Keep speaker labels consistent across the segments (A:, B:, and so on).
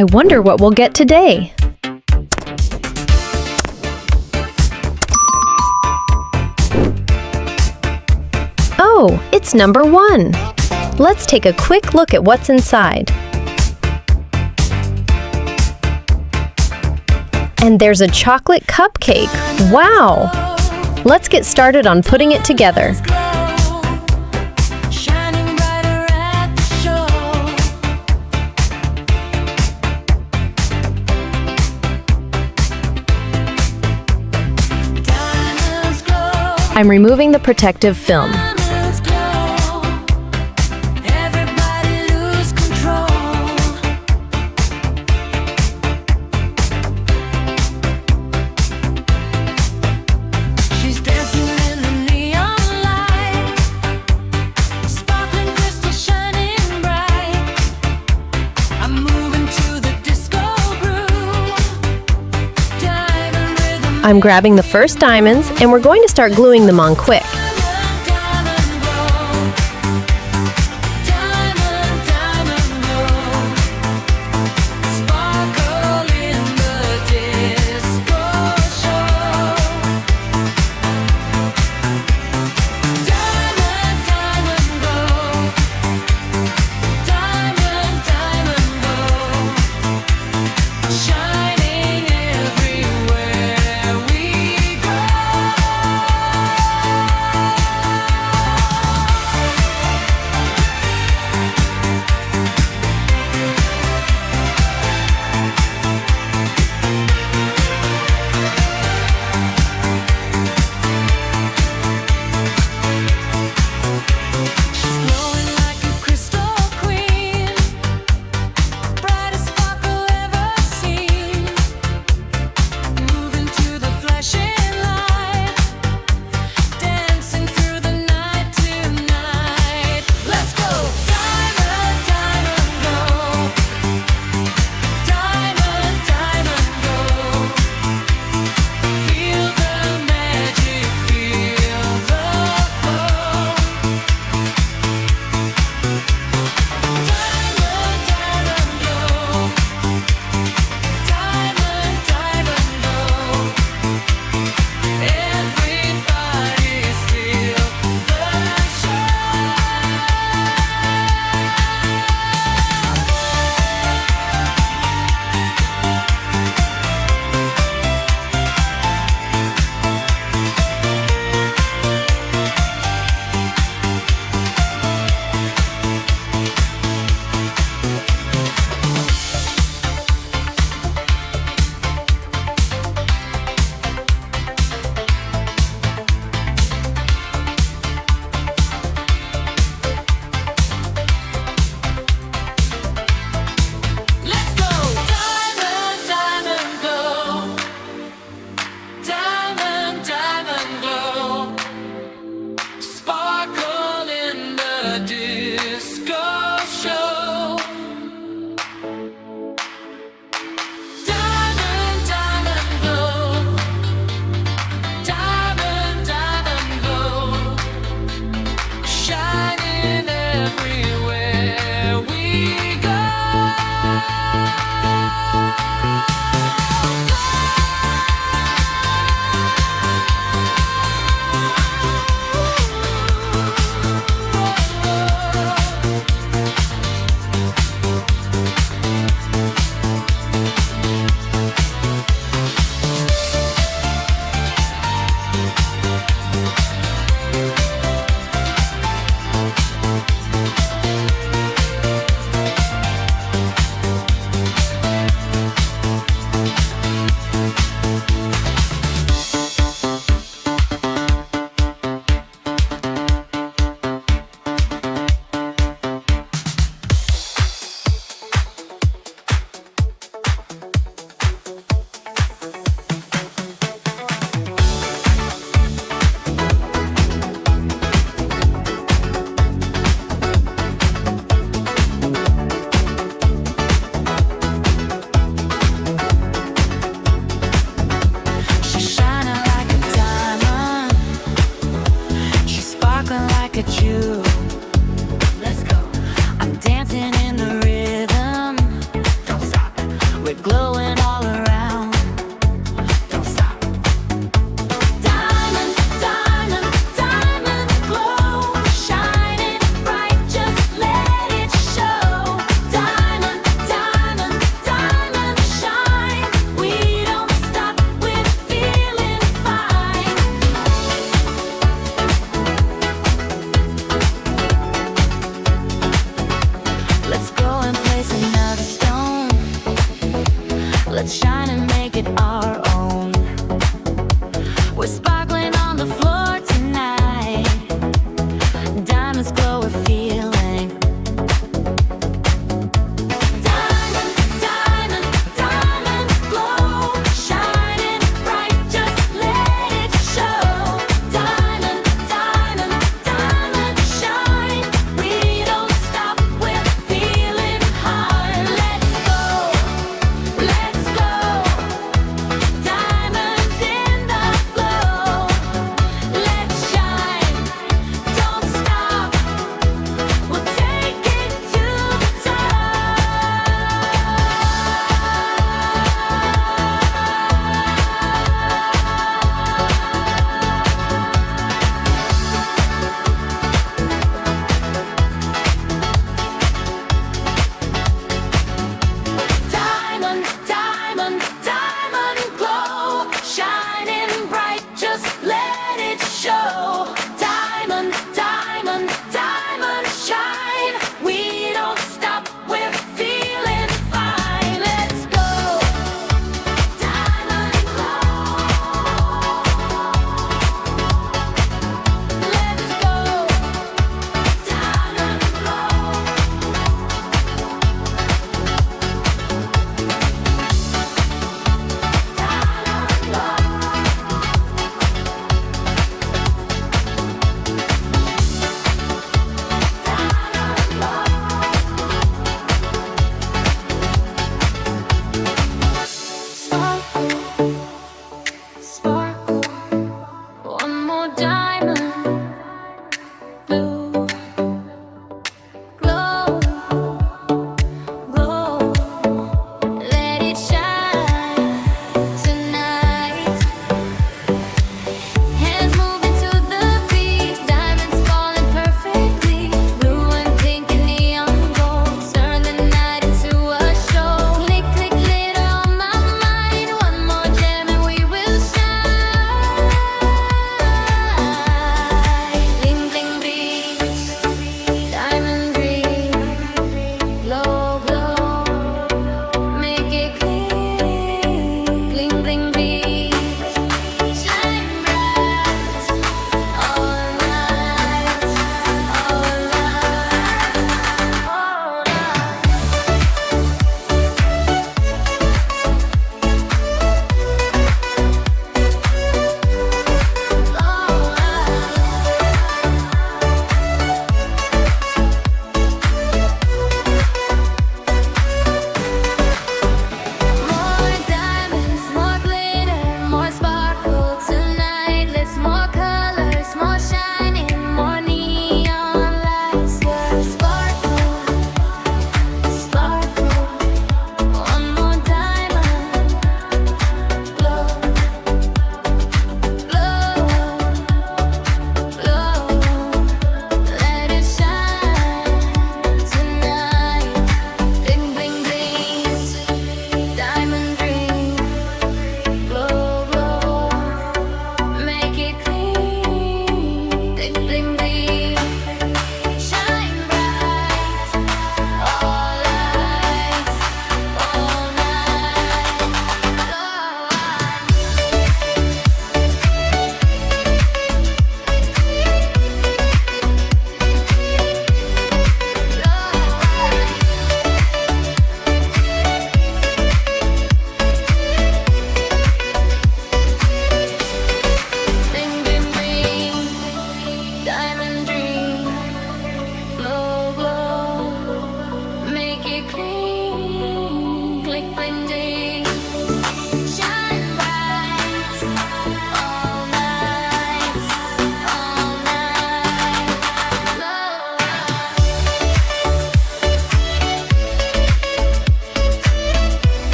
A: I wonder what we'll get today. Oh, it's number 1. Let's take a quick look at what's inside. And there's a chocolate cupcake. Wow! Let's get started on putting it together. I'm removing the protective film. I'm grabbing the first diamonds, and we're going to start gluing them on quick.
B: Let's shine and make it our own. We're sparkling on the floor tonight. Diamonds glow with feeling. Diamond, diamond, diamond glow. Shining bright, just let it show. Diamond, diamond, diamond shine. We don't stop, we're feeling high. Let's go, let's go.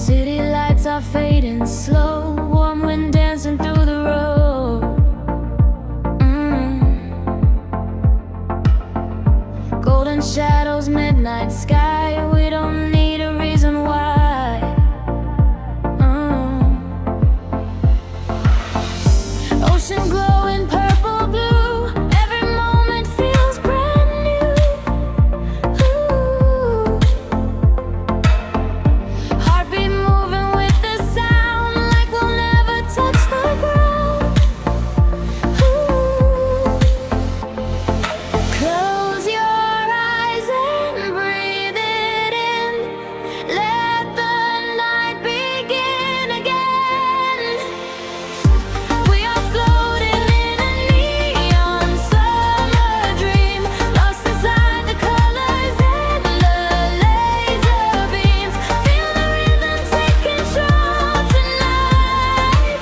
B: City lights are fading slow, warm wind dancing through the road. Golden shadows, midnight sky, we don't need a reason why. Ocean glowing purple blue, every moment feels brand new. Ooh. Heartbeat moving with the sound, like we'll never touch the ground. Ooh. Close your eyes and breathe it in. Let the night begin again. We are floating in a neon summer dream, lost inside the colors and the laser beams. Feel the rhythm take control tonight.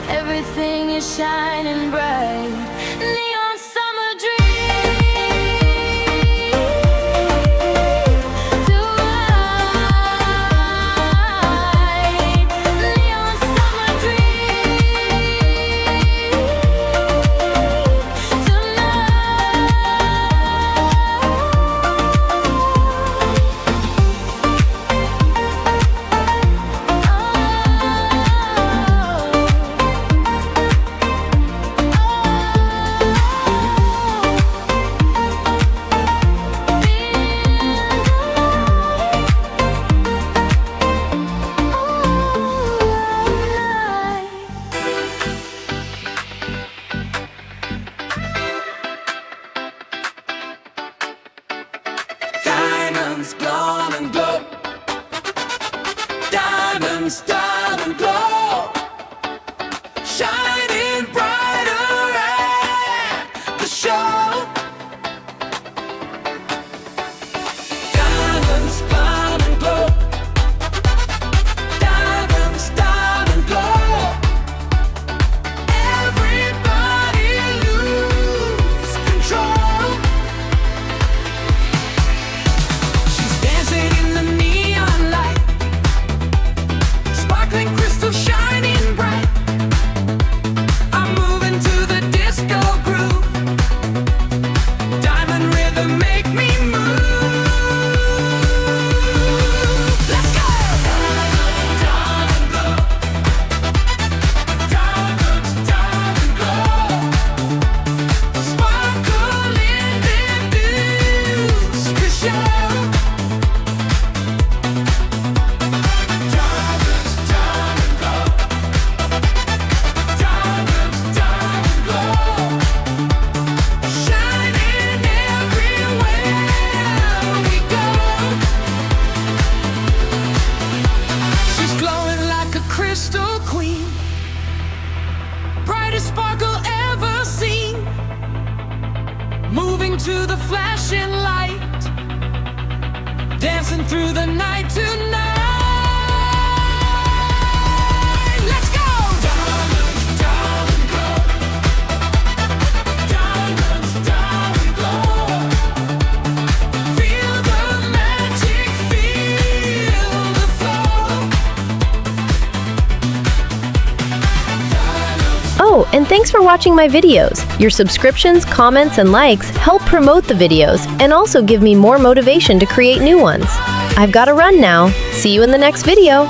B: Everything is shining bright. Neon summer dream. Tonight. Neon summer
C: Diamonds glow and glow. Diamonds, diamond glow. Shining brighter at the show. Diamonds, diamond glow. Diamonds, diamond glow. Everybody lose control. She's dancing in the neon light, sparkling crystal shining bright. I'm moving to the disco groove. Diamond rhythm make me move. Let's go! Diamond glow. Diamonds, diamond glow. Sparkling diffuse to show. Diamonds, diamond glow. Diamonds, diamond glow. Shining everywhere we go. She's glowing like a crystal queen, brightest sparkle ever seen. Moving to the flashing light, dancing through the night tonight. Let's go! Diamonds, diamond glow. Diamonds, diamond glow. Feel the magic, feel the flow.
A: Oh, and thanks for watching my videos. Your subscriptions, comments, and likes help promote the videos and also give me more motivation to create new ones. I've got to run now. See you in the next video.